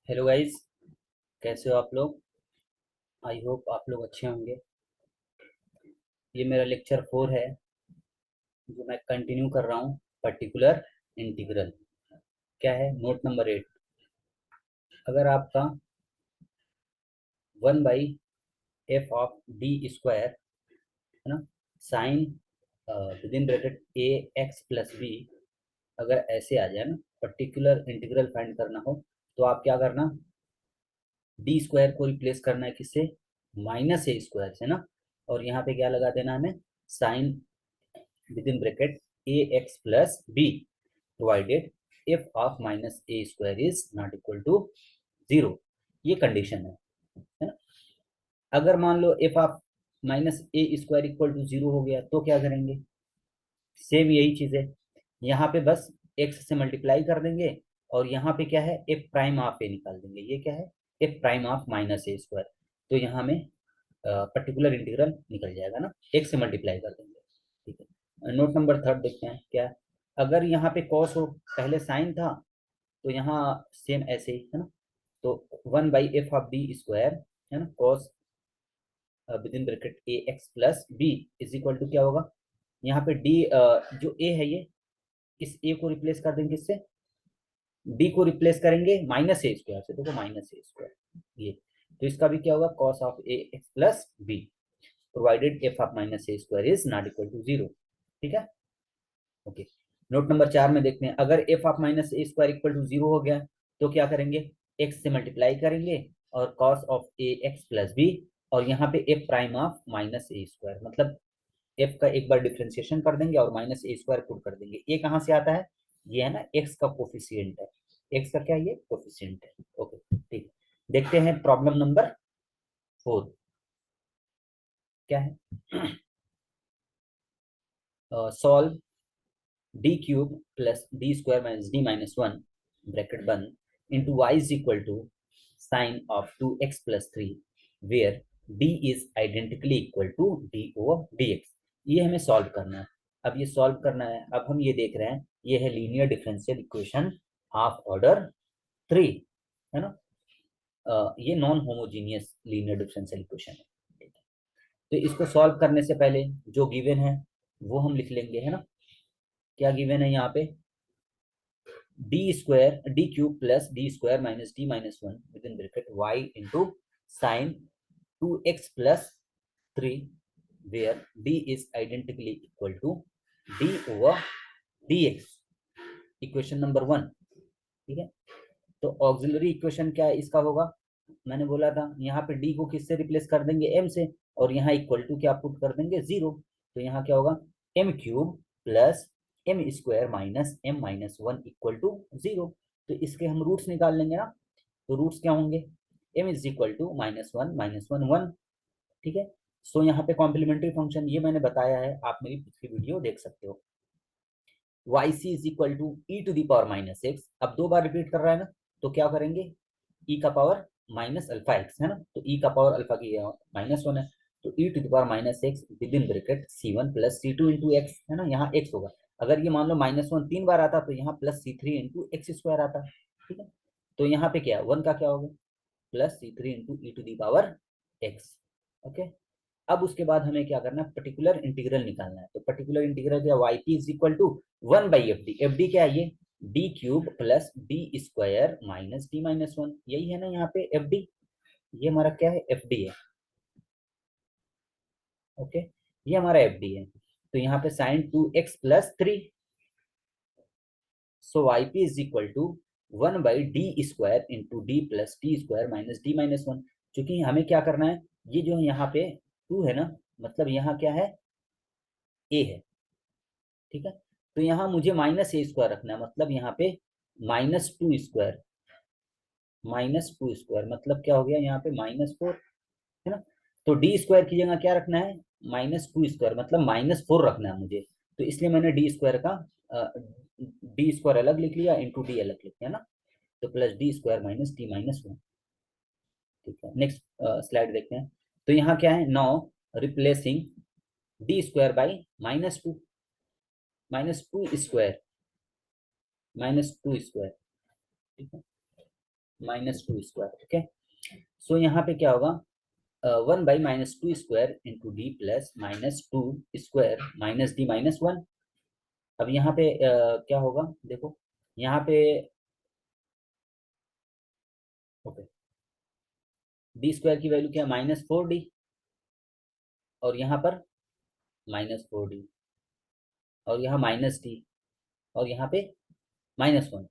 Hello guys, कैसे हो आप लोग। आई होप आप लोग अच्छे होंगे। ये मेरा लेक्चर 4 है जो मैं कंटिन्यू कर रहा हूँ। पर्टिकुलर इंटीग्रल क्या है, नोट नंबर 8। अगर आपका 1/f(d²) है ना, साइन विदिन ब्रैकेट ax+b, अगर ऐसे आ जाए ना, पर्टिकुलर इंटीग्रल फाइंड करना हो तो आप क्या करना, d² को रिप्लेस करना है किससे, -a² से ना। और यहाँ पे क्या लगा देना हमें, sign within bracket ax plus b provided f of -a² is not equal to 0। ये कंडीशन है ना। अगर मान लो f of -a² equal to 0 हो गया तो क्या करेंगे, सेम यही चीज है। यहाँ पे बस x से मल्टीप्लाई कर देंगे और यहाँ पे क्या है, f प्राइम ऑफ a निकाल देंगे। ये क्या है, f प्राइम ऑफ -a²। तो यहाँ में पर्टिकुलर इंटीग्रल निकल जाएगा ना, x से मल्टीप्लाई कर देंगे। ठीक है, नोट नंबर 3 देखते हैं क्या। अगर यहाँ पे कॉस हो, पहले साइन था, तो यहाँ सेम ऐसे ही है ना। तो 1/f(d²) है ना, cos within bracket ax+b is equal to क्या होगा, यहाँ पे d जो a है, ये इस a को रिप्लेस कर देंगे, इससे d को रिप्लेस करेंगे -a² से। देखो -a², ये तो इसका भी क्या होगा, cos of ax+b provided f of -a² is not equal to 0। ठीक है, ओके। नोट नंबर 4 में देखते हैं, अगर f of -a² equal to 0 हो गया तो क्या करेंगे, x से मल्टीप्लाई करेंगे और cos ऑफ ax+b, और यहाँ पे f प्राइम ऑफ -a², मतलब f का एक बार डिफ्रेंसिएशन कर देंगे और -a² पुट कर देंगे। ये कहाँ से आता है, ये है ना x का कोफिशिएंट है। x का क्या, ये कोफिशिएंट है। ओके, ठीक। देखते हैं प्रॉब्लम नंबर 4 क्या है। Solve d³ plus d² minus d-1 bracket बंद into y is equal to sine of 2x+3 where d is identically equal to d/dx। ये हमें सॉल्व करना है। अब ये सॉल्व करना है, अब हम ये देख रहे हैं, ये है linear differential equation of order 3, है ना। ये non homogeneous linear differential equation है। तो इसको सॉल्व करने से पहले जो गिवन है वो हम लिख लेंगे, है ना। क्या गिवन है यहाँ पे, d³ plus d² minus d-1 with in bracket y into sine 2x+3 where d is identically equal to d/dx। Equation number 1। ठीक है, तो ऑक्सिलरी इक्वेशन क्या है इसका होगा, मैंने बोला था यहाँ पे d को किससे रिप्लेस कर देंगे, m से, और यहाँ इक्वल टू क्या पुट कर देंगे, 0। तो यहाँ क्या होगा, m³ plus m² minus m-1 equal to 0। तो इसके हम रूट्स निकाल लेंगे ना। तो रूट्स क्या होंगे, m इज इक्वल टू -1 1। ठीक है, सो यहाँ पे कॉम्प्लीमेंट्री फंक्शन ये मैंने बताया है, आप मेरी पिछली वीडियो देख सकते हो। yc is equal to e⁻⁻x, अब 2 बार रिपीट कर रहा है ना, तो क्या करेंगे, e का पावर -α(x) है ना, तो e का पावर अल्फा की -1 है, तो e⁻⁻x with in bracket c1 plus c2 into x, है ना, यहाँ x होगा। अगर ये मान लो -1 3 बार आता तो यहाँ प्लस c3 इंटू x² आता। ठीक है, तो यहाँ पे क्या 1 का क्या होगा, plus c3 into e⁻x। Okay, अब उसके बाद हमें क्या करना है, पर्टिकुलर इंटीग्रल निकालना है। तो पर्टिकुलर इंटीग्रल क्या, Y P is equal to 1/fd। FD क्या है, ये d³ plus d² minus d-1, यही है ना यहाँ पे एफडी। ये हमारा क्या है, एफडी है। ओके, ये हमारा एफडी है। तो यहाँ पे sine 2x+3, so Y P is equal to 1/d² into d plus t² minus d-1। चूंकि हमें क्या करना है, ये जो है यहाँ पे 2 है ना, मतलब यहाँ क्या है, a है। ठीक है, तो यहाँ मुझे -a² रखना है, मतलब यहाँ पे -2², मतलब क्या हो गया, यहाँ पे -4, है ना। तो d² की जगह क्या रखना है, -2², मतलब -4 रखना है मुझे। तो इसलिए मैंने d² अलग लिख लिया, इंटू डी अलग लिख लिया ना। तो प्लस d² माइनस t-1। ठीक है, नेक्स्ट स्लाइड देखते हैं। तो यहाँ क्या है, नाउ रिप्लेसिंग d² बाई -2, -2² -2²। ठीक है, माइनस टू स्क्वायर। ओके, सो यहाँ पे क्या होगा, 1/-2 square into D plus -2 square minus D -1। अब यहाँ पे क्या होगा, देखो यहाँ पे, ओके, डी स्क्वायर की वैल्यू क्या है, -4d, और यहाँ पर -4d, और यहाँ -d, और यहाँ पे -1।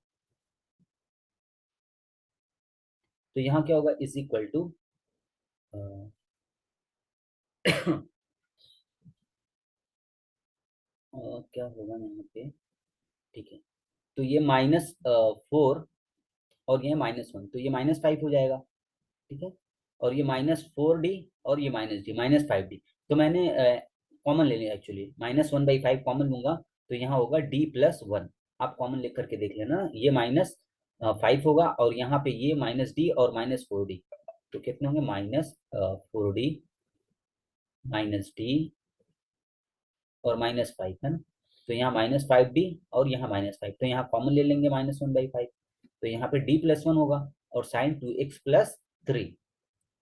तो यहाँ क्या होगा, इज इक्वल टू क्या होगा यहाँ पे, ठीक है, तो ये -4 और ये -1, तो ये -5 हो जाएगा, ठीक है, और ये -4d और ये -d, -5d। तो मैंने कॉमन ले लिया एक्चुअली, -1/5 कॉमन लूंगा, तो यहाँ होगा d+1। आप कॉमन लेकर करके देख लेना, ये -5 होगा, और यहाँ पे ये -d और -4d, तो कितने होंगे, -4d -d और -5 है ना। तो यहाँ -5d और यहाँ -5, तो यहाँ कॉमन ले लेंगे -1/5, तो यहाँ पे d+1 होगा, और sin 2x+3,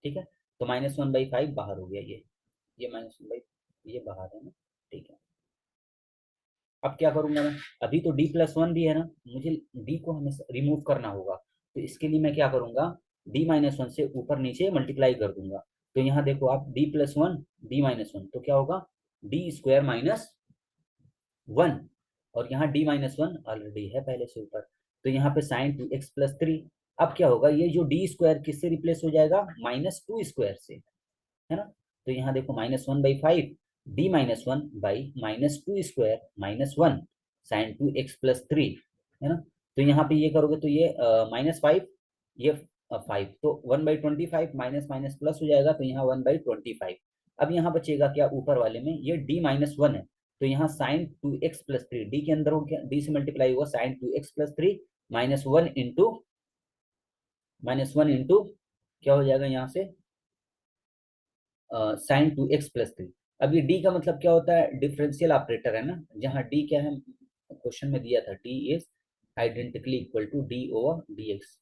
ठीक है। तो -1/5 बाहर हो गया, ये -1/, ये बाहर है ना, ठीक है। अब क्या करूंगा मैं, अभी तो d+1 भी है ना, मुझे d को हमें रिमूव करना होगा, तो इसके लिए मैं क्या करूंगा, d-1 से ऊपर नीचे मल्टीप्लाई कर दूंगा। तो यहाँ देखो आप, d+1 d-1, तो क्या होगा, d² -1, और यहाँ d-1 ऑलरेडी है पहले से ऊपर, तो यहाँ पे sin 2x+3। अब क्या होगा, ये जो डी स्क्वायर किससे रिप्लेस हो जाएगा, -2 स्क्वायर से, है ना। तो यहाँ देखो, -1/5 d-1/-2 स्क्वायर -1 sin 2x+3, है ना। तो यहाँ पे ये करोगे तो ये -5, ये 5, तो 1/25 माइनस माइनस प्लस हो जाएगा, तो यहाँ 1/25। अब यहाँ बचेगा क्या, ऊपर वाले में ये d-1 है, तो यहाँ sin 2x+3, डी के अंदर हो गया, डी से मल्टीप्लाई हुआ sin 2x+3 -1 इंटू क्या हो जाएगा यहाँ से, sin 2x+3। अब ये d का मतलब क्या होता है, डिफरेंशियल ऑपरेटर है ना, जहाँ d क्या है, क्वेश्चन में दिया था, d is identically equal to d/dx।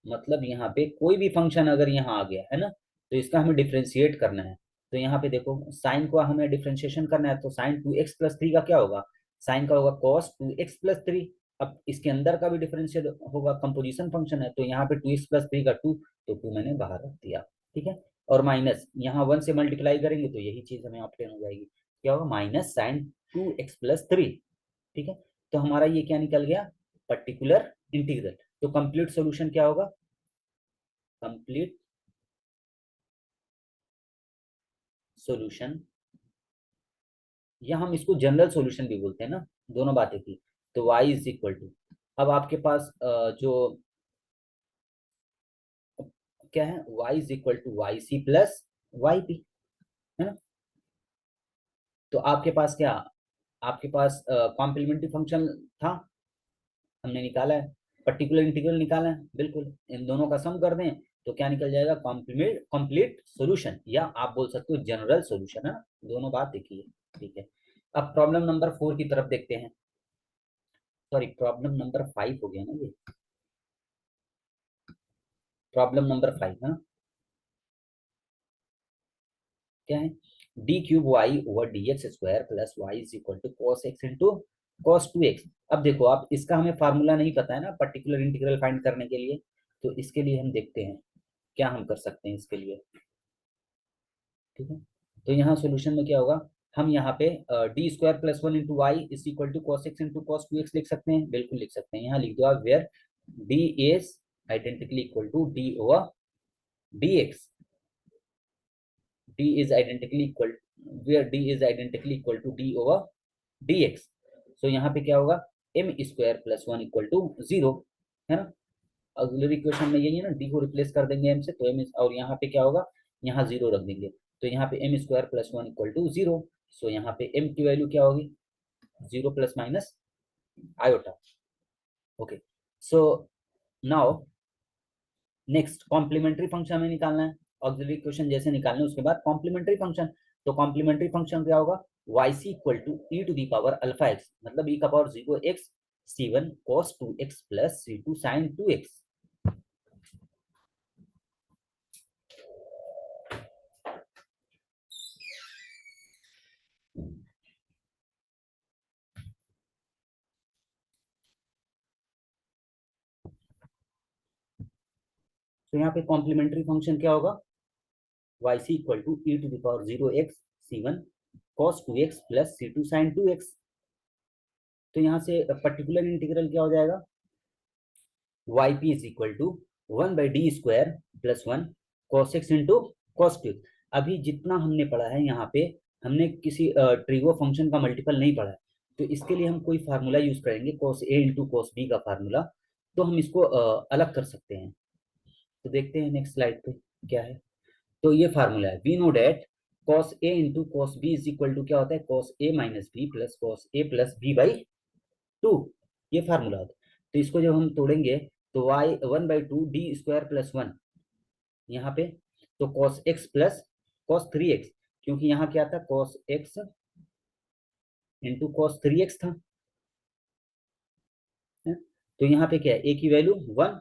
मतलब यहाँ पे कोई भी फंक्शन अगर यहाँ आ गया है ना, तो इसका हमें डिफ्रेंशिएट करना है। तो यहाँ पे देखो, साइन को हमें डिफ्रेंशिएशन करना है, तो sin 2x+3 का क्या होगा, साइन का होगा cos 2x+3। अब इसके अंदर का भी डिफरेंशियल होगा, कंपोजिशन फंक्शन है, तो यहाँ पे 2x+3 का 2, तो 2 मैंने बाहर रख दिया, ठीक है। और माइनस यहाँ 1 से मल्टीप्लाई करेंगे तो यही चीज हमें ऑप्टेन हो जाएगी, क्या होगा, -sin 2x+3, ठीक है। तो हमारा ये क्या निकल गया, पर्टिकुलर इंटीग्रल। तो कंप्लीट सॉल्यूशन क्या होगा, कंप्लीट सॉल्यूशन, या हम इसको जनरल सॉल्यूशन भी बोलते हैं ना, दोनों बातें थी। तो y इज इक्वल टू, अब आपके पास जो क्या है, y is equal to yc plus yp, है ना। तो आपके पास क्या, आपके पास कॉम्प्लीमेंट्री फंक्शन था, हमने निकाला है, पर्टिकुलर इंटीग्रल निकाला है, बिल्कुल इन दोनों का सम कर दें तो क्या निकल जाएगा, कंप्लीट सॉल्यूशन, या आप बोल सकते हो जनरल सॉल्यूशन, है ना, दोनों बात देखिए, ठीक है। अब प्रॉब्लम नंबर 4 की तरफ देखते हैं, सॉरी प्रॉब्लम नंबर 5 हो गया ना ये, प्रॉब्लम नंबर 5 है ना, क्या है, d³ y/dx² plus y is equal to cos x into cos 2x। अब देखो आप, इसका हमें फार्मूला नहीं पता है ना, पर्टिकुलर इंटीग्रल फाइंड करने के लिए, तो इसके लिए हम देखते हैं क्या हम कर सकते हैं इसके लिए, ठीक है। तो यहाँ सॉल्यूशन में क्या होगा, हम यहाँ पे d² + 1 into Y is equal to cos x into cos 2x लिख सकते हैं, बिल्कुल लिख सकते हैं। यहाँ लिख दो आप, where d is identically equal to d/dx, d is identically equal, where d is identically equal to d/dx। सो यहाँ पे क्या होगा, m² + 1 इक्वल टू 0, है ना। ऑक्सिलरी इक्वेशन में यही है ना, डी को रिप्लेस कर देंगे m से, तो m और यहाँ पे क्या होगा, यहाँ 0 रख देंगे, तो यहाँ पे m² + 1 इक्वल टू 0। सो यहाँ पे m की वैल्यू क्या होगी, 0 plus minus iota. Okay, so now next complementary function हमें निकालना है, ऑक्सिलरी इक्वेशन जैसे निकालने उसके बाद कॉम्प्लीमेंट्री फंक्शन। तो कॉम्प्लीमेंट्री फंक्शन क्या होगा, yc इक्वल टू e⁴ मतलब e⁴ x c1 cos 2x plus c2 sin 2x। तो यहाँ पे कॉम्प्लीमेंट्री फंक्शन क्या होगा, Y C equal to E to the power 0x c1 cos 2x plus c2 sin 2x। तो यहाँ से particular integral क्या हो जाएगा, Y P is equal to 1/d² plus 1 cos x into cos 2। अभी जितना हमने पढ़ा है यहाँ पे, हमने किसी ट्रिगो फंक्शन का मल्टीपल नहीं पढ़ा है, तो इसके लिए हम कोई फार्मूला यूज करेंगे cos a into cos b का फार्मूला। तो हम इसको अलग कर सकते हैं। तो देखते हैं नेक्स्ट स्लाइड पे क्या है। तो ये फार्मूला है, we know that cos a into cos b is equal to क्या होता है, cos a minus B plus cos a plus b/2। ये फार्मूला होता है। तो इसको जब हम तोड़ेंगे तो y 1/2 d² प्लस 1 यहाँ पे, तो cos x plus cos 3x, क्योंकि यहाँ क्या था, cos x into cos 3x था, है? तो यहाँ पे क्या है, a की वैल्यू 1,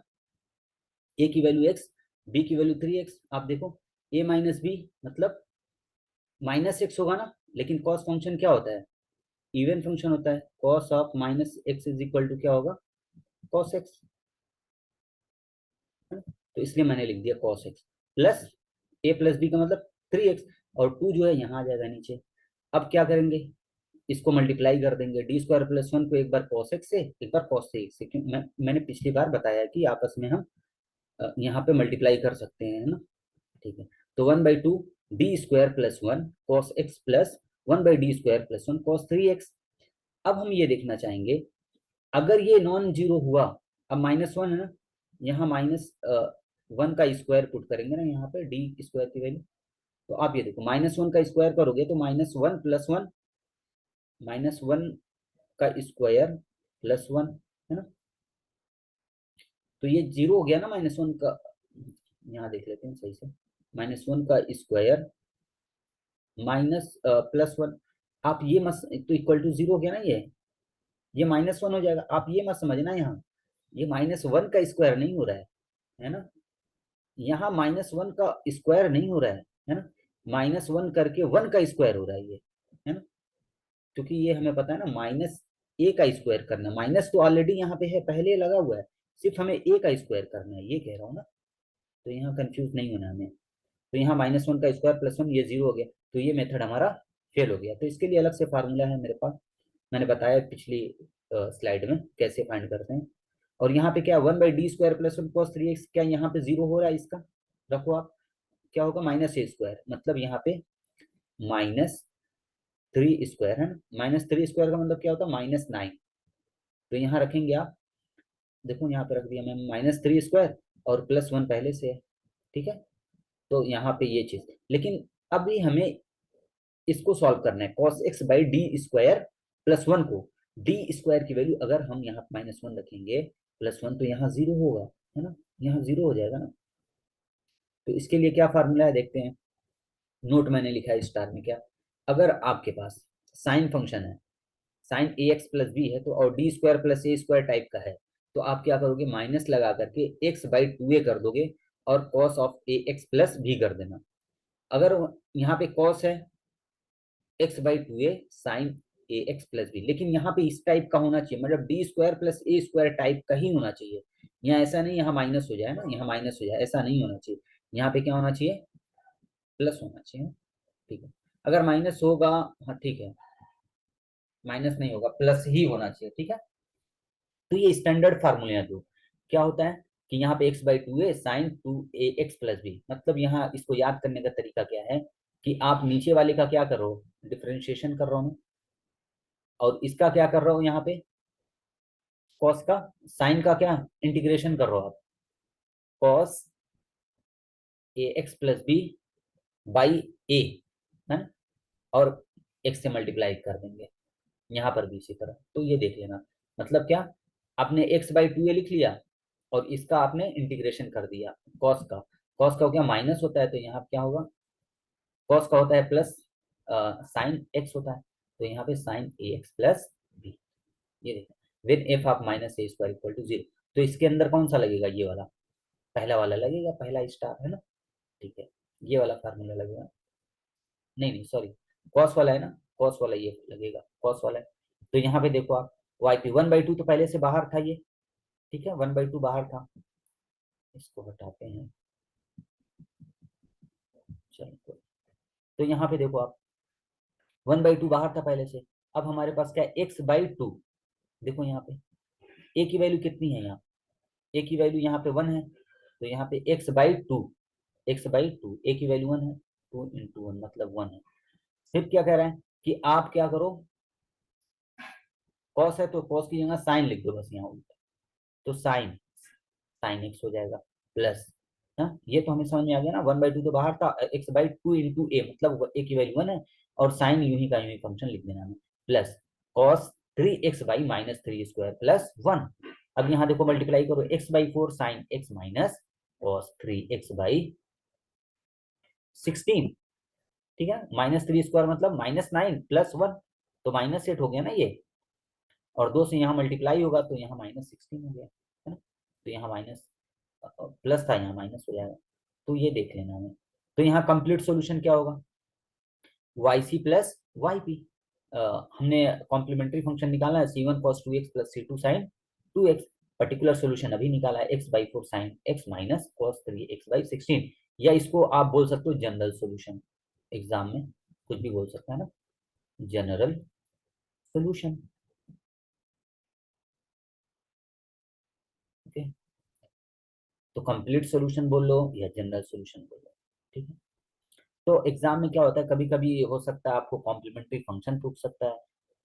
a की वैल्यू x, b की वैल्यू 3x। आप देखो a माइनस बी मतलब माइनस एक्स होगा ना, लेकिन cos फंक्शन क्या होता है, इवन फंक्शन होता है। cos of minus X is equal to क्या होगा, cos x, है ना? तो इसलिए मैंने लिख दिया cos x plus a plus B का मतलब 3x, और 2 जो है यहाँ आ जाएगा नीचे। अब क्या करेंगे, इसको मल्टीप्लाई कर देंगे, d² प्लस 1 को एक बार cos x से, एक बार cos से x से, क्यों मैंने पिछली बार बताया कि आपस में हम यहाँ पे मल्टीप्लाई कर सकते हैं, है ना। ठीक है, तो 1/2 d² plus 1 cos x plus 1/d² plus 1 cos 3x। अब हम ये देखना चाहेंगे, अगर ये नॉन जीरो हुआ, अब -1 है ना, यहाँ -1 का स्क्वायर पुट करेंगे ना यहाँ पे d² की वैल्यू। तो आप ये देखो -1 का स्क्वायर करोगे तो -1 प्लस 1, -1 का स्क्वायर प्लस 1, है ना। तो ये जीरो हो गया ना, -1 का, यहाँ देख लेते हैं सही से, -1 का स्क्वायर माइनस प्लस 1। आप ये मत, तो इक्वल टू जीरो हो गया ना, ये -1 हो जाएगा। आप ये मत समझना यहाँ, ये -1 का स्क्वायर नहीं हो रहा है ना, यहाँ -1 का स्क्वायर नहीं हो रहा है ना, -1 करके 1 का स्क्वायर हो रहा है ना। क्योंकि ये हमें पता है ना, -a का स्क्वायर करना, माइनस तो ऑलरेडी यहाँ पे है, पहले लगा हुआ है, सिर्फ हमें a का स्क्वायर करना है, ये कह रहा हूँ ना। तो यहाँ कंफ्यूज नहीं होना हमें। तो यहाँ -1 का स्क्वायर प्लस 1, ये जीरो हो गया, तो ये मेथड हमारा फेल हो गया। तो इसके लिए अलग से फार्मूला है मेरे पास, मैंने बताया पिछली स्लाइड में कैसे फाइंड करते हैं। और यहाँ पे क्या, 1/d² प्लस 1 cos 3x, क्या यहाँ पे जीरो हो रहा है इसका, रखो आप, क्या होगा, -a², मतलब यहाँ पे -3² है ना, -3² का मतलब क्या होता है, -9। तो यहाँ रखेंगे आप, देखो यहाँ पे रख दिया मैं -3² और प्लस 1 पहले से है, ठीक है। तो यहाँ पे ये चीज, लेकिन अभी हमें इसको सॉल्व करना है, cos x/d² प्लस 1 को, d² की वैल्यू अगर हम यहाँ -1 रखेंगे प्लस 1, तो यहाँ जीरो होगा, है ना, यहाँ जीरो हो जाएगा ना। तो इसके लिए क्या फार्मूला है देखते हैं, नोट मैंने लिखा है स्टार में क्या, अगर आपके पास साइन फंक्शन है, साइन ax प्लस बी है, तो और d² प्लस a² टाइप का है, तो आप क्या करोगे, माइनस लगा करके x/2a कर दोगे, और cos of ax plus b कर देना। अगर यहाँ पे cos है x/2a sign ax plus B, लेकिन यहाँ पे इस टाइप का होना चाहिए, मतलब d² प्लस a² टाइप का ही होना चाहिए। यहाँ ऐसा नहीं यहाँ माइनस हो जाए ना, यहाँ माइनस हो जाए, ऐसा नहीं होना चाहिए। यहाँ पे क्या होना चाहिए, प्लस होना चाहिए, ठीक है। अगर माइनस होगा, हाँ ठीक है, माइनस नहीं होगा, प्लस ही होना चाहिए, ठीक है। तो ये स्टैंडर्ड फार्मूले हैं दो। क्या होता है कि यहाँ पे x/2a sign 2ax plus B, मतलब यहाँ इसको याद करने का तरीका क्या है कि आप नीचे वाले का क्या कर रहे हो, डिफरेंशिएशन कर रहा हूँ, और इसका क्या कर रहा हूँ यहाँ पे, कॉस का, साइन का क्या इंटीग्रेशन कर रहे हो आप, cos ax plus B by a, है ना, और x से मल्टीप्लाई कर देंगे, यहाँ पर भी इसी तरह। तो ये देख लेना, मतलब क्या, आपने x/2a लिख लिया और इसका आपने इंटीग्रेशन कर दिया, कॉस का, कॉस का हो गया माइनस होता है, तो यहाँ क्या होगा, कॉस का होता है प्लस, साइन एक्स होता है, तो यहाँ पे sine A X plus B. ये देखो, with F of -a² equal to 0। तो इसके अंदर कौन सा लगेगा, ये वाला, पहला वाला लगेगा, पहला स्टार है ना, ठीक है, ये वाला फार्मूला लगेगा, नहीं नहीं सॉरी, कॉस वाला है ना, कॉस वाला ये लगेगा, कॉस वाला है। तो यहाँ पे देखो आप, वाई पी 1/2 तो पहले से बाहर था ये, ठीक है, 1/2 बाहर था, इसको हटाते हैं, चलो तो यहाँ पे देखो आप 1/2 बाहर था पहले से, अब हमारे पास क्या है x/2। देखो यहाँ पे a की वैल्यू कितनी है, यहाँ a की वैल्यू यहाँ पे 1 है, तो यहाँ पे x/2, x/2 a की वैल्यू 1 है, 2 × 1 मतलब 1 है। फिर क्या कह रहे हैं कि आप क्या करो, कॉस है तो कॉस की जगह साइन लिख दो बस यहाँ उल्टा, तो साइन साइन एक्स हो जाएगा प्लस, हाँ ये तो हमें समझ में आ गया ना, 1/2 तो बाहर था, x/2 × a मतलब a की वैल्यू 1 है, और साइन यूं ही का यूं ही फंक्शन लिख देना हमें, प्लस cos 3x/-3² प्लस 1। अब यहाँ देखो मल्टीप्लाई करो, x/4 sign x minus cos 3x/16, ठीक है, -3² मतलब -9 प्लस 1, तो -8 हो गया ना ये, और 2 से यहाँ मल्टीप्लाई होगा तो यहाँ -16 हो गया, है ना, तो यहाँ माइनस प्लस था यहाँ माइनस हो जाएगा, तो ये देख लेना हमें। तो यहाँ कंप्लीट सॉल्यूशन क्या होगा, Y C plus Y P. हमने कॉम्प्लीमेंट्री फंक्शन निकाला है C1 cos 2x plus C2 sin 2x, particular solution अभी निकाला है x/4 sin x minus cos 3x/16, या इसको आप बोल सकते हो जनरल सॉल्यूशन, एग्जाम में कुछ भी बोल सकता है ना, जनरल सॉल्यूशन। ओके, तो कंप्लीट सॉल्यूशन बोल लो या जनरल सॉल्यूशन बोल लो, ठीक है। तो एग्जाम में क्या होता है, कभी कभी हो सकता है आपको कॉम्प्लीमेंट्री फंक्शन पूछ सकता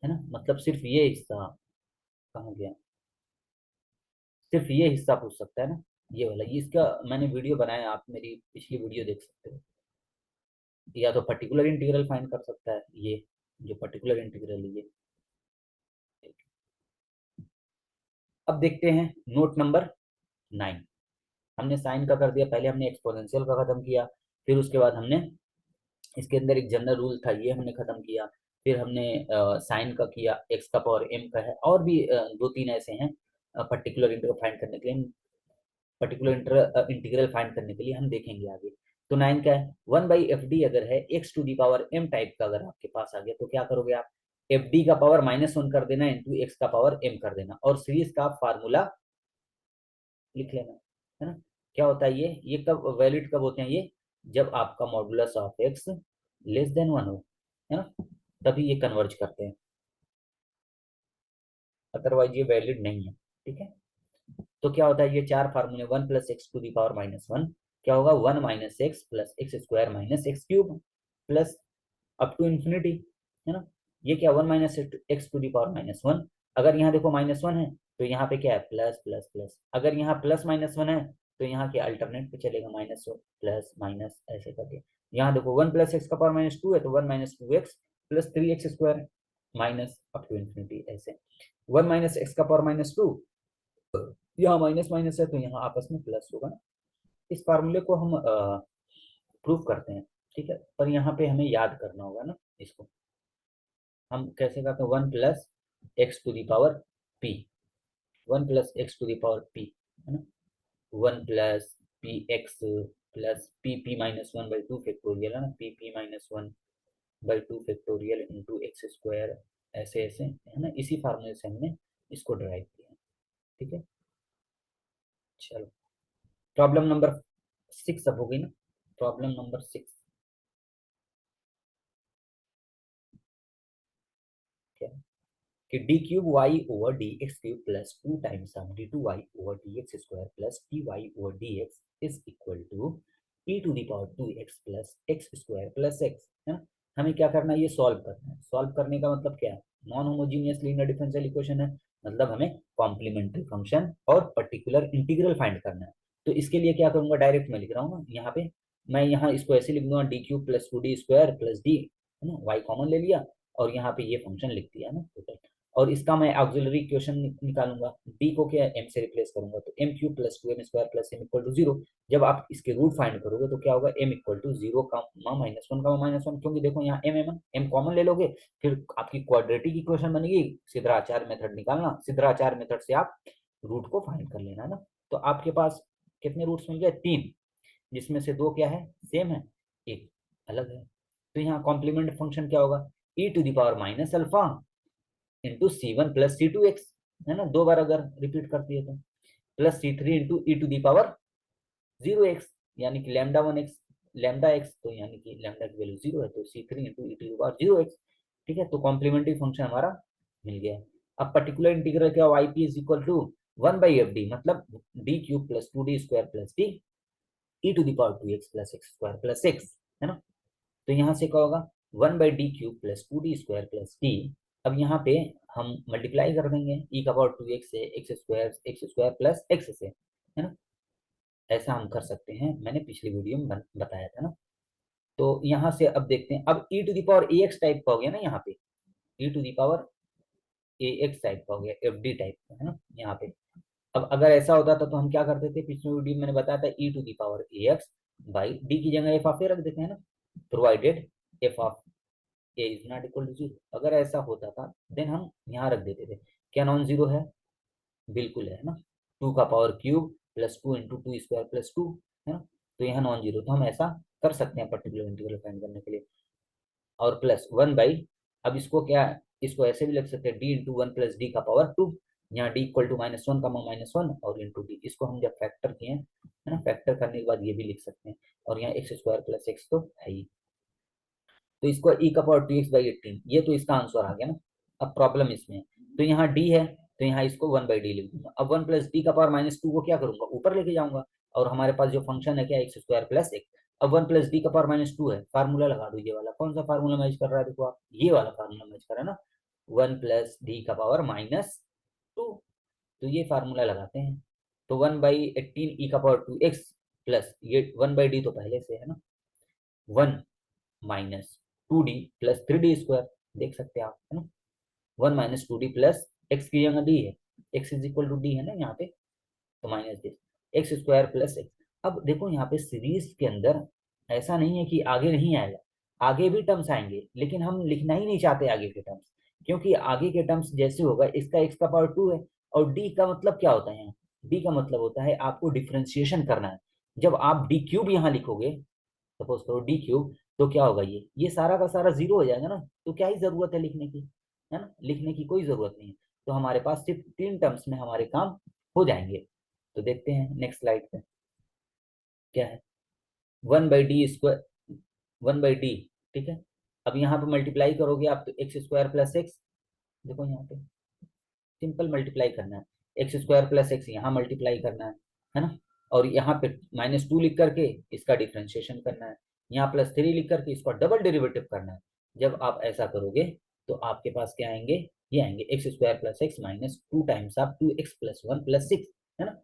है ना, मतलब सिर्फ ये हिस्सा, कहाँ गया, सिर्फ ये हिस्सा पूछ सकता है ना, ये वाला, ये इसका मैंने वीडियो बनाया, आप मेरी पिछली वीडियो देख सकते हो, या तो पर्टिकुलर इंटीग्रल फाइंड कर सकता है, ये जो पर्टिकुलर इंटीग्रल है ये। अब देखते हैं नोट नंबर 9। हमने साइन का कर दिया, पहले हमने एक्सपोनेंशियल का खत्म किया, फिर उसके बाद हमने इसके अंदर एक जनरल रूल था ये हमने खत्म किया, फिर हमने साइन का किया, एक्स का पावर m का है, और भी दो तीन ऐसे हैं पर्टिकुलर इंटीग्रल फाइंड करने के लिए, पर्टिकुलर इंटीग्रल फाइंड करने के लिए हम देखेंगे आगे। तो 9 क्या है, 1/fd अगर है x⁻m टाइप का अगर आपके पास आ गया तो क्या करोगे आप, fd का पावर -1 कर देना इंटू x का पावर m कर देना, और सीरीज का फार्मूला लिख लेना, है ना। क्या होता है ये कब वैलिड कब होते हैं ये, जब आपका modulus of x less than 1 हो, है ना, तभी ये कन्वर्ज करते हैं, अदरवाइज ये वैलिड नहीं है, ठीक है। तो क्या होता है, ये चार फार्मूले, 1 + x⁻−1 क्या होगा, 1 - x + x² - x³ plus up to infinity, है ना। ये क्या 1 - x⁻−1, अगर यहाँ देखो -1 है तो यहाँ पे क्या है प्लस प्लस प्लस, अगर यहाँ प्लस -1 है तो यहाँ के अल्टरनेट पे चलेगा माइनस प्लस माइनस ऐसे करके। यहाँ देखो 1 + x⁻² है तो 1 - 2x + 3x² minus up to infinity ऐसे, 1 - x⁻², यहाँ माइनस माइनस है तो यहाँ आपस में प्लस होगा ना। इस फार्मूले को हम प्रूफ करते हैं, ठीक है, पर यहाँ पे हमें याद करना होगा ना इसको, हम कैसे करते हैं, 1 + x⁻p, 1 + x⁻p, है ना, 1 + px + pp-1/2 फैक्टोरियल, है ना, pp-1/2 फैक्टोरियल इंटू x², ऐसे ऐसे, है ना, इसी फार्मूले से हमने इसको ड्राइव किया, ठीक है। चलो प्रॉब्लम नंबर 6 अब हो गई ना, प्रॉब्लम नंबर 6 क्या है कि d³ y/dx³ plus 2 times of d2y/dx² plus dy/dx is equal to e⁻² plus x² plus x, है ना। हमें क्या करना है, ये सॉल्व करना है, सॉल्व करने का मतलब क्या है, non homogeneous linear differential equation है, मतलब हमें कॉम्प्लीमेंट्री फंक्शन और पर्टिकुलर इंटीग्रल फाइंड करना है। तो इसके लिए क्या करूंगा, डायरेक्ट मैं लिख रहा हूँ ना यहाँ पे, मैं यहाँ इसको ऐसे लिख दूंगा d³ + 2d² + d, है ना, y कॉमन ले लिया और यहाँ पे ये फंक्शन लिख दिया ना टोटल, और इसका मैं ऑक्सिलरी इक्वेशन निकालूंगा, d को क्या m से रिप्लेस करूंगा तो m³ + 2m² + m = 0। जब आप इसके रूट फाइंड करोगे तो क्या होगा, m = 0 का -1 क्योंकि देखो यहाँ m कॉमन ले लोगे, फिर आपकी क्वाड्रेटिक इक्वेशन बनेगी, सिद्धाचार्य मेथड निकालना, सिद्धाचार्य मेथड से आप रूट को फाइंड कर लेना ना। तो आपके पास कितने रूट्स मिल गए, 3, जिसमें से 2 क्या है सेम है, एक अलग है। तो यहाँ कॉम्प्लीमेंट फंक्शन क्या होगा, e⁻−α इंटू C1 + C2x, है ना, 2 बार अगर रिपीट कर दिए तो, प्लस C3 इंटू e⁻0x, यानी कि λ1x लैम्डा एक्स, तो यानी कि लैम्डा की वैल्यू 0 है, तो C3 into E to the power 0x। ठीक है, तो कॉम्प्लीमेंट्री फंक्शन हमारा मिल गया। अब पर्टिकुलर इंटीग्रल क्या, Y P is equal to 1/fd, मतलब D cube plus 2d square plus D E to the power 2x plus X square plus X, है ना। तो यहाँ से क्या होगा, 1/d³ plus 2d square plus D. अब यहाँ पे हम मल्टीप्लाई कर देंगे ई का पावर 2x से एक्स स्क्वायर प्लस एक्स से, है ना। ऐसा हम कर सकते हैं, मैंने पिछली वीडियो में बताया था ना। तो यहाँ से अब देखते हैं, अब E to the power A X type का हो गया ना यहाँ पे, E to the power A X type का हो गया, एफ डी टाइप का, है ना यहाँ पे। अब अगर ऐसा होता था तो हम क्या करते थे, पिछले वीडियो में मैंने बताया था E to the power A X by D की जगह एफ ऑफ ए रख देते हैं ना, provided F of A is not equal to zero. अगर ऐसा होता था देन हम यहाँ रख देते थे, क्या नॉन जीरो है, बिल्कुल है ना, 2 का power cube plus 2 into 2 square plus 2, है ना। तो यहाँ नॉन जीरो, तो हम ऐसा कर सकते हैं पर्टिकुलर इंटीग्रल फाइंड करने के लिए। और प्लस 1/, अब इसको क्या, इसको ऐसे भी लिख सकते हैं डी इंटू 1 प्लस डी का पावर 2, यहाँ डी इक्वल टू -1 का -1 और इंटू डी, इसको हम जब फैक्टर किए, है ना, फैक्टर करने के बाद ये भी लिख सकते हैं। और यहाँ एक्स स्क्वायर प्लस एक्स तो है ही, तो इसको ई का पावर 2x/18, ये तो इसका आंसर आ गया ना। अब प्रॉब्लम इसमें है, तो यहाँ डी है, तो यहाँ इसको 1/d लिख दूंगा। अब 1 प्लस डी का पावर -2 को क्या करूंगा, ऊपर लेके जाऊंगा, और हमारे पास जो फंक्शन है क्या, एक्स स्क्वायर प्लस एक्स। अब 1 प्लस डी का पावर -2 है, फार्मूला लगा दो, ये वाला कौन सा फार्मूला मैच कर रहा है, देखो आप, ये वाला फार्मूला मैच कर रहा है ना, 1 प्लस डी का पावर -2, तो ये फार्मूला लगाते हैं। तो 1/18 ई का पावर 2x प्लस ये 1/d तो पहले से है ना, 1 - 2d प्लस 3d स्क्वायर, देख सकते हैं आप, है ना। 1 - 2d प्लस एक्स की जगह डी है, X is equal to D है ना यहाँ पे, तो minus this X square plus X. अब देखो यहाँ पे सीरीज के अंदर ऐसा नहीं है कि आगे नहीं आएगा, आगे भी टर्म्स आएंगे, लेकिन हम लिखना ही नहीं चाहते आगे के टर्म्स, क्योंकि आगे के टर्म्स जैसे होगा, इसका x का पावर 2 है, और d का मतलब क्या होता है, d का मतलब होता है आपको डिफ्रेंशिएशन करना है। जब आप d³ यहाँ लिखोगे, सपोज करो d³, तो क्या होगा, ये सारा का सारा जीरो हो जाएगा ना, तो क्या ही जरूरत है लिखने की, है ना, लिखने की कोई जरूरत नहीं है। तो हमारे पास सिर्फ 3 टर्म्स में हमारे काम हो जाएंगे। तो देखते हैं नेक्स्ट स्लाइड पे क्या है, 1/d², 1/d, ठीक है। अब यहाँ पे मल्टीप्लाई करोगे आप, तो एक्स स्क्वायर प्लस एक्स, देखो यहाँ पे सिंपल मल्टीप्लाई करना है, एक्स स्क्वायर प्लस एक्स यहाँ मल्टीप्लाई करना है ना। और यहाँ पे -2 लिख करके इसका डिफ्रेंशिएशन करना है, यहाँ +3 लिख करके इसका डबल डेरिवेटिव करना है। जब आप ऐसा करोगे तो आपके पास क्या आएंगे, ये आएंगे X square plus X -2 times of 2x + 1 + 6, है ना।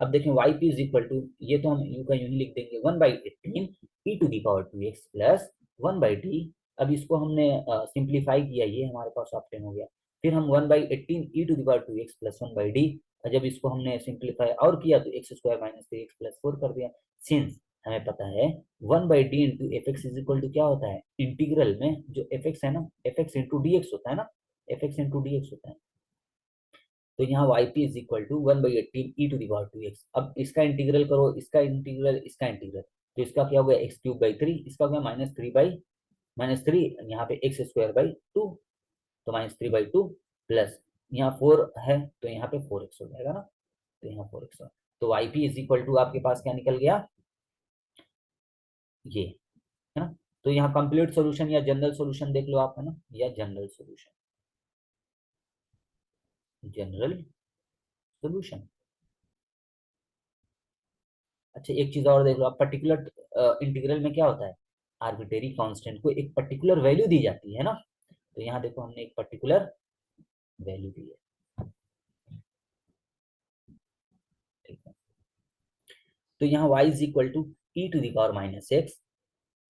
अब देखें Y P is equal to, ये तो हम यू का यूं ही लिख देंगे, 1/18 e⁻² प्लस 1/d। अब इसको हमने सिंप्लीफाई किया, ये हमारे पास ऑप्शन हो गया। फिर हम 1/18 e⁻² प्लस 1/d, और जब इसको हमने सिंप्लीफाई और किया तो एक्स स्क्वायर -3x + 4 कर दिया। सिंस हमें पता है 1/d into F X is equal to क्या होता है, इंटीग्रल में जो एफ एक्स है ना, F X into D X होता है ना, F X into D X होता है। तो यहाँ Y P is equal to 1/18 e⁻²x। अब इसका इंटीग्रल करो, इसका इंटीग्रल, इसका इंटीग्रल, तो इसका क्या हो गया, x³/3, इसका हो गया -3 यहाँ पे x²/2, तो -3/2 प्लस यहाँ 4 है, तो यहाँ पे 4x हो जाएगा ना, तो यहाँ 4x। तो Y P is equal to आपके पास क्या निकल गया, ये, है ना। तो यहाँ कंप्लीट सॉल्यूशन या जनरल सॉल्यूशन देख लो आप, है ना, या जनरल सॉल्यूशन, जनरल सॉल्यूशन। अच्छा एक चीज और देख लो आप, पर्टिकुलर इंटीग्रल में क्या होता है, आर्बिट्रेरी कांस्टेंट को एक पर्टिकुलर वैल्यू दी जाती है ना। तो यहाँ देखो हमने एक पर्टिकुलर वैल्यू दी है, ठीक है। तो यहाँ y is equal to e⁻⁻x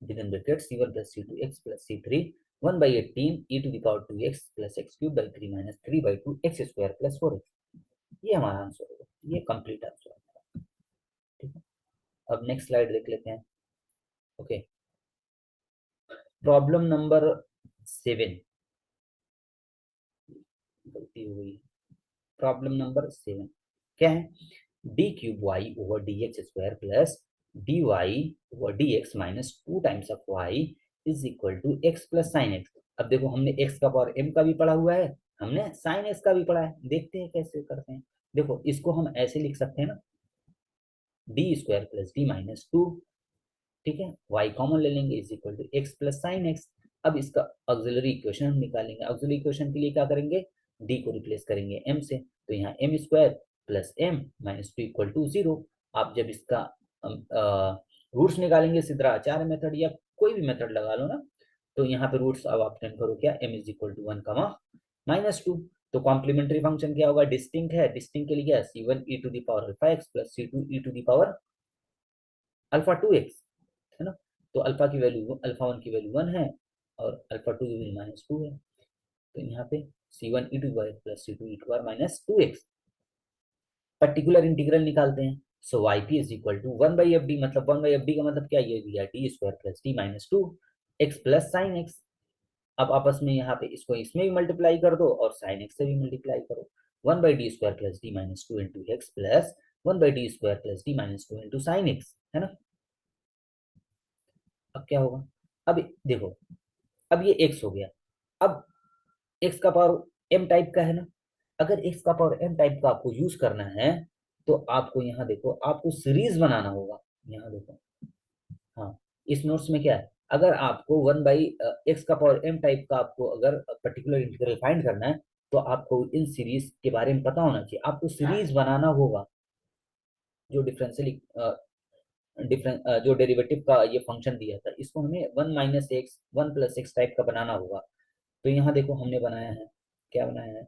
within bracket c1 + c2x + c3 1/18 e⁻²x + x³/3 - 3/2 x² + 4x, ये हमारा आंसर होगा, ये कंप्लीट आंसर है, ठीक है। अब नेक्स्ट स्लाइड देख लेते हैं। ओके, प्रॉब्लम नंबर 7, गलती हो गई, प्रॉब्लम नंबर 7 क्या है, d³ y/dx² plus dy/dx -2 times of y is equal to x plus sine X. अब देखो हमने x का पावर m का भी पढ़ा हुआ है, हमने साइन x का भी पढ़ा है, देखते हैं कैसे करते हैं। देखो इसको हम ऐसे लिख सकते हैं ना, d² + d -2 ठीक है, y कॉमन ले लेंगे is equal to X plus sine X. अब इसका ऑक्सिलरी इक्वेशन हम निकालेंगे। ऑक्सिलरी इक्वेशन के लिए क्या करेंगे, d को रिप्लेस करेंगे m से, तो यहाँ M square plus M minus two equal to zero. आप जब इसका रूट्स निकालेंगे सिद्धाचार्य मेथड या कोई भी मेथड लगा लो ना, तो यहाँ पे रूट्स अब आप टेन करो क्या, m is equal to one comma minus two. तो कॉम्प्लीमेंट्री फंक्शन क्या होगा, डिस्टिंक्ट है, डिस्टिंक्ट के लिए क्या, C one E to the power alpha X plus C two E to the power alpha two X, है ना। तो अल्फा की वैल्यू, अल्फा वन की वैल्यू वन है और अल्फा टू की वैल्यू माइनस टू है। तो यहाँ पे C one E to power plus C two E to power minus two X. Particular integral निकालते हैं। So Y P is equal to one by F D, मतलब one by F D का मतलब क्या, ये दिया D square plus D minus two X plus sine X. अब आपस में यहाँ पे इसको इसमें भी मल्टीप्लाई कर दो और साइन एक्स से भी मल्टीप्लाई करो। One by D square plus D minus two into x plus one by D square plus D minus two into sine x, है ना। अब क्या होगा, अब देखो, अब ये x हो गया। अब x का पावर m टाइप का है ना, अगर x का पावर m टाइप का आपको यूज करना है तो आपको यहाँ देखो, आपको सीरीज बनाना होगा। यहाँ देखो, हाँ, इस नोट्स में क्या है, अगर आपको वन बाई एक्स का पावर m टाइप का आपको अगर पर्टिकुलर इंटीग्रल फाइंड करना है, तो आपको इन सीरीज के बारे में पता होना चाहिए। आपको सीरीज बनाना होगा, जो डिफरेंशियल जो डेरिवेटिव का ये फंक्शन दिया था, इसको हमें one minus x one plus x type का बनाना होगा। तो यहाँ देखो हमने बनाया है, क्या बनाया है,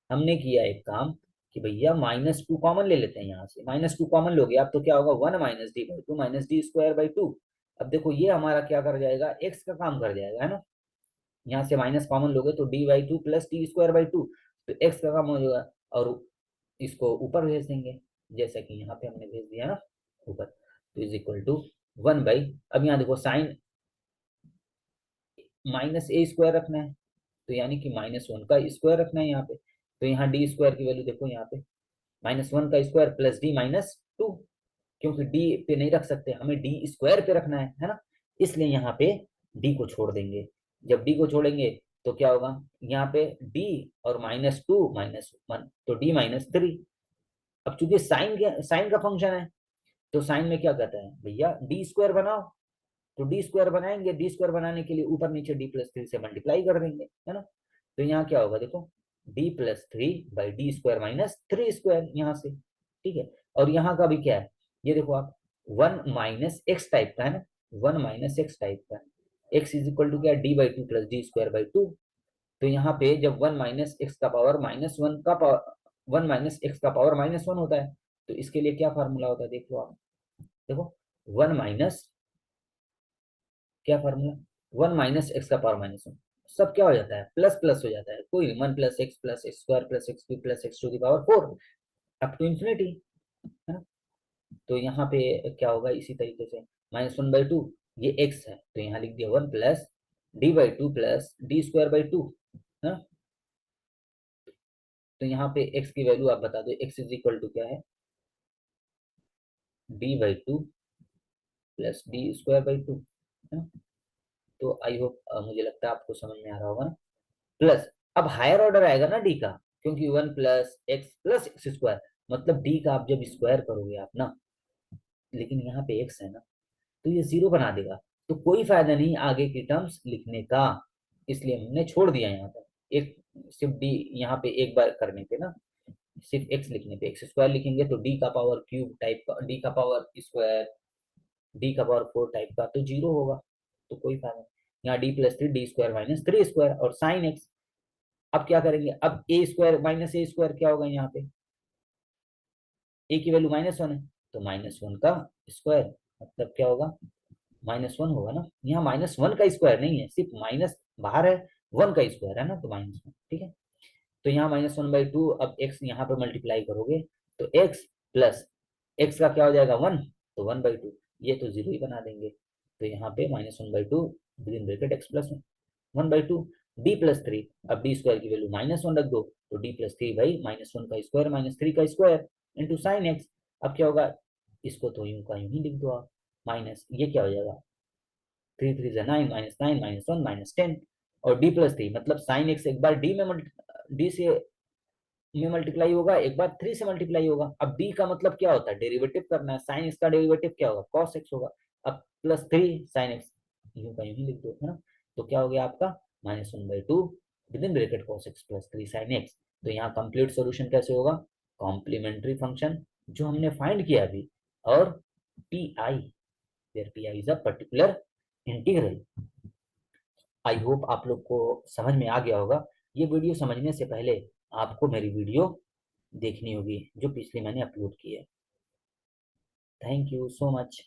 हमने किया एक काम कि भैया माइनस टू कॉमन ले लेते हैं। यहाँ से माइनस टू कॉमन लोगे आप तो क्या होगा, one minus D by two minus D square by two. अब देखो ये हमारा क्या कर जाएगा, एक्स का काम कर जाएगा, है ना। यहाँ से माइनस कॉमन लोगे तो D by two plus D square by two, तो एक्स का काम हो जाएगा और इसको ऊपर भेज देंगे, जैसा कि यहाँ पे हमने भेज दिया ना ऊपर। तो is equal to one by, अब यहाँ देखो साइन माइनस ए स्क्वायर रखना है, तो यानी कि माइनस वन का स्क्वायर रखना है यहाँ पे। तो यहाँ डी स्क्वायर की वैल्यू देखो, यहाँ पे माइनस वन का square plus D minus to, क्योंकि डी पे नहीं रख सकते, हमें डी स्क्वायर पे रखना है ना। इसलिए यहाँ पे डी को छोड़ देंगे। जब डी को छोड़ेंगे तो क्या होगा, यहाँ पे डी और माइनस टू माइनस वन, तो डी माइनस थ्री। अब चूंकि साइन का फंक्शन है, तो साइन में क्या कहता है भैया, डी स्क्वायर बनाओ। तो डी स्क्वायर बनाएंगे, डी स्क्वायर बनाने के लिए ऊपर नीचे डी प्लस थ्री से मल्टीप्लाई कर देंगे, है ना। तो यहाँ क्या होगा देखो, D plus three by D square minus three square यहाँ से, ठीक है। और यहाँ का भी क्या है, ये देखो आप, वन माइनस एक्स टाइप का है ना, वन माइनस एक्स टाइप का, एक्स इज इक्वल टू क्या, D by two plus D square by two. तो यहाँ पे जब वन माइनस एक्स का पावर माइनस वन का पावर, वन माइनस एक्स का पावर माइनस वन होता है, तो इसके लिए क्या फार्मूला होता है देख लो आप, देखो वन माइनस, क्या फार्मूला, वन माइनस एक्स का पावर माइनस वन, सब क्या हो जाता है, प्लस प्लस हो जाता है, कोई one plus X square plus X cube plus X to the power four up to infinity, है ना। तो यहाँ पे क्या होगा, इसी तरीके से माइनस वन बाई टू, ये एक्स है तो यहाँ लिख दिया one plus D by two plus D square by two, है ना। तो यहाँ पे एक्स की वैल्यू आप बता दो, एक्स इज इक्वल टू क्या है, D by two plus D square by two, है ना। तो आई होप, मुझे लगता है आपको समझ में आ रहा होगा ना। प्लस अब हायर ऑर्डर आएगा ना डी का, क्योंकि वन प्लस एक्स स्क्वायर, मतलब डी का आप जब स्क्वायर करोगे आप ना, लेकिन यहाँ पे एक्स है ना, तो ये जीरो बना देगा। तो कोई फायदा नहीं आगे की टर्म्स लिखने का, इसलिए हमने छोड़ दिया यहाँ पर एक, सिर्फ डी यहाँ पे एक बार करने पे ना, सिर्फ एक्स लिखने पे, एक्स स्क्वायर लिखेंगे तो डी का पावर क्यूब टाइप का, डी का पावर स्क्वायर, डी का पावर फोर टाइप का, तो जीरो होगा। तो कोई फायदा नहीं, यहाँ D plus three D square minus three square और साइन एक्स। अब क्या करेंगे, अब ए स्क्वायर माइनस ए स्क्वायर क्या होगा, यहाँ पे ए की वैल्यू माइनस वन है, तो माइनस वन का स्क्वायर, मतलब क्या होगा, माइनस वन होगा ना। यहाँ माइनस वन का स्क्वायर नहीं है, सिर्फ माइनस बाहर है, वन का स्क्वायर है ना, तो माइनस वन, ठीक है। तो यहाँ माइनस वन बाई टू, अब एक्स यहाँ पे मल्टीप्लाई करोगे तो एक्स प्लस एक्स का क्या हो जाएगा, वन, तो वन बाई टू, ये तो जीरो ही बना देंगे। तो यहाँ पे minus one by two within bracket x plus one by two, D plus three, अब डी स्क्वायर की वैल्यू माइनस वन रख दो, तो D plus three by minus one का स्क्वायर माइनस थ्री का स्क्वायर इंटू साइन एक्स। अब क्या होगा, इसको तो यूं का यूं ही लिख दो आप, माइनस ये क्या हो जाएगा, थ्री थ्री से nine minus one minus ten, और डी प्लस थ्री मतलब साइन एक्स एक बार डी से में मल्टीप्लाई होगा, एक बार थ्री से मल्टीप्लाई होगा। अब डी का मतलब क्या होता है, डेरिवेटिव करना है, साइन इसका डेरिवेटिव क्या होगा, कॉस एक्स होगा। अब +3 sin x, यूं का यूं ही लिख दो, है ना। तो क्या हो गया आपका, -1/2 with in bracket cos x + 3 sin x। तो यहाँ कंप्लीट सॉल्यूशन कैसे होगा, कॉम्प्लीमेंट्री फंक्शन जो हमने फाइंड किया अभी, और P I, where P I is a particular integral. I hope आप लोग को समझ में आ गया होगा। ये वीडियो समझने से पहले आपको मेरी वीडियो देखनी होगी जो पिछली मैंने अपलोड की है। Thank you so much.